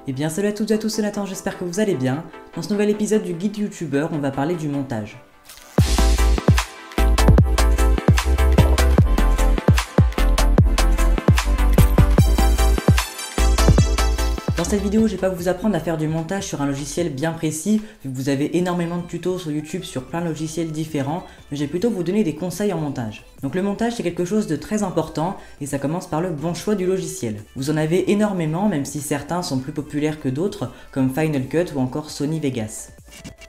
Eh bien salut à toutes et à tous, c'est Nathan, j'espère que vous allez bien. Dans ce nouvel épisode du Guide YouTuber, on va parler du montage. Dans cette vidéo, je vais pas vous apprendre à faire du montage sur un logiciel bien précis, vu que vous avez énormément de tutos sur YouTube sur plein de logiciels différents, mais je vais plutôt vous donner des conseils en montage. Donc le montage, c'est quelque chose de très important, et ça commence par le bon choix du logiciel. Vous en avez énormément, même si certains sont plus populaires que d'autres, comme Final Cut ou encore Sony Vegas.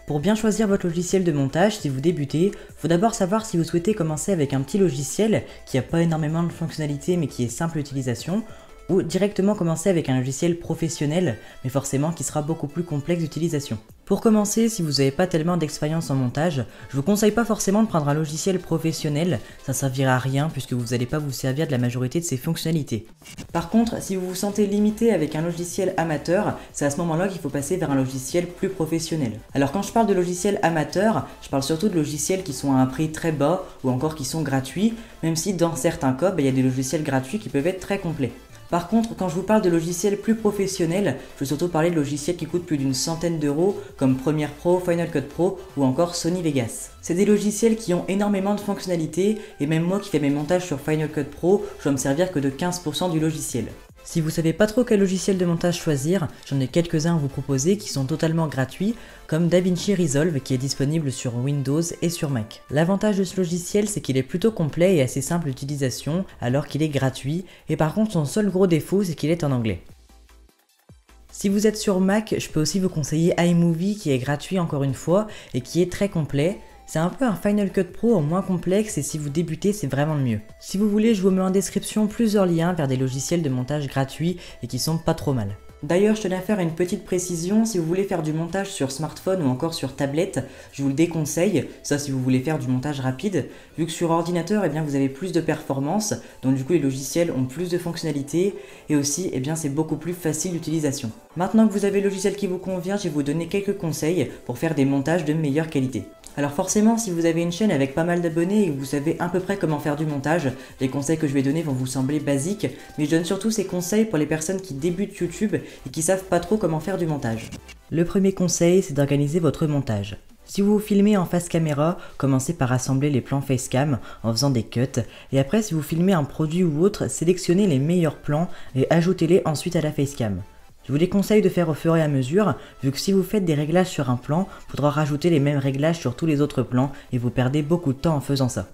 Pour bien choisir votre logiciel de montage, si vous débutez, faut d'abord savoir si vous souhaitez commencer avec un petit logiciel qui n'a pas énormément de fonctionnalités mais qui est simple d'utilisation, ou directement commencer avec un logiciel professionnel, mais forcément qui sera beaucoup plus complexe d'utilisation. Pour commencer, si vous n'avez pas tellement d'expérience en montage, je vous conseille pas forcément de prendre un logiciel professionnel, ça servira à rien puisque vous n'allez pas vous servir de la majorité de ses fonctionnalités. Par contre, si vous vous sentez limité avec un logiciel amateur, c'est à ce moment-là qu'il faut passer vers un logiciel plus professionnel. Alors quand je parle de logiciel amateur, je parle surtout de logiciels qui sont à un prix très bas ou encore qui sont gratuits, même si dans certains cas, il y a des logiciels gratuits qui peuvent être très complets. Par contre, quand je vous parle de logiciels plus professionnels, je veux surtout parler de logiciels qui coûtent plus d'une centaine d'euros, comme Premiere Pro, Final Cut Pro ou encore Sony Vegas. C'est des logiciels qui ont énormément de fonctionnalités, et même moi qui fais mes montages sur Final Cut Pro, je dois me servir que de 15% du logiciel. Si vous savez pas trop quel logiciel de montage choisir, j'en ai quelques-uns à vous proposer qui sont totalement gratuits, comme DaVinci Resolve qui est disponible sur Windows et sur Mac. L'avantage de ce logiciel, c'est qu'il est plutôt complet et assez simple d'utilisation, alors qu'il est gratuit, et par contre son seul gros défaut, c'est qu'il est en anglais. Si vous êtes sur Mac, je peux aussi vous conseiller iMovie qui est gratuit encore une fois, et qui est très complet. C'est un peu un Final Cut Pro en moins complexe et si vous débutez, c'est vraiment le mieux. Si vous voulez, je vous mets en description plusieurs liens vers des logiciels de montage gratuits et qui sont pas trop mal. D'ailleurs, je tenais à faire une petite précision, si vous voulez faire du montage sur smartphone ou encore sur tablette, je vous le déconseille, ça si vous voulez faire du montage rapide, vu que sur ordinateur, vous avez plus de performance, donc du coup les logiciels ont plus de fonctionnalités, et aussi, c'est beaucoup plus facile d'utilisation. Maintenant que vous avez le logiciel qui vous convient, je vais vous donner quelques conseils pour faire des montages de meilleure qualité. Alors forcément, si vous avez une chaîne avec pas mal d'abonnés et que vous savez à peu près comment faire du montage, les conseils que je vais donner vont vous sembler basiques, mais je donne surtout ces conseils pour les personnes qui débutent YouTube et qui savent pas trop comment faire du montage. Le premier conseil, c'est d'organiser votre montage. Si vous vous filmez en face caméra, commencez par assembler les plans facecam en faisant des cuts, et après si vous filmez un produit ou autre, sélectionnez les meilleurs plans et ajoutez-les ensuite à la facecam. Je vous déconseille de faire au fur et à mesure, vu que si vous faites des réglages sur un plan, il faudra rajouter les mêmes réglages sur tous les autres plans et vous perdez beaucoup de temps en faisant ça.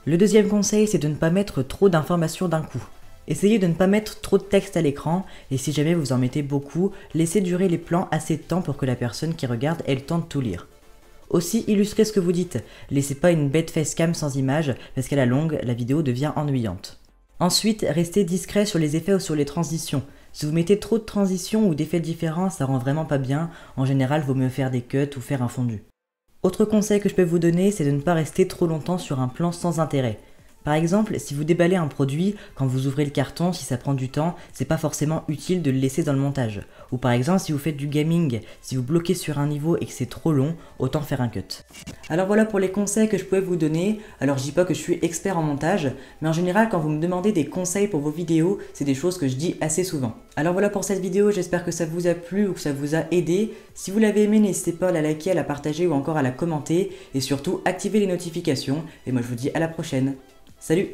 Le deuxième conseil, c'est de ne pas mettre trop d'informations d'un coup. Essayez de ne pas mettre trop de texte à l'écran, et si jamais vous en mettez beaucoup, laissez durer les plans assez de temps pour que la personne qui regarde ait le temps de tout lire. Aussi, illustrez ce que vous dites, laissez pas une bête facecam sans image, parce qu'à la longue, la vidéo devient ennuyante. Ensuite, restez discret sur les effets ou sur les transitions. Si vous mettez trop de transitions ou d'effets différents, ça rend vraiment pas bien. En général, vaut mieux faire des cuts ou faire un fondu. Autre conseil que je peux vous donner, c'est de ne pas rester trop longtemps sur un plan sans intérêt. Par exemple, si vous déballez un produit, quand vous ouvrez le carton, si ça prend du temps, c'est pas forcément utile de le laisser dans le montage. Ou par exemple, si vous faites du gaming, si vous bloquez sur un niveau et que c'est trop long, autant faire un cut. Alors voilà pour les conseils que je pouvais vous donner. Alors je dis pas que je suis expert en montage, mais en général quand vous me demandez des conseils pour vos vidéos, c'est des choses que je dis assez souvent. Alors voilà pour cette vidéo, j'espère que ça vous a plu ou que ça vous a aidé. Si vous l'avez aimé, n'hésitez pas à la liker, à la partager ou encore à la commenter. Et surtout, activez les notifications. Et moi je vous dis à la prochaine. Salut!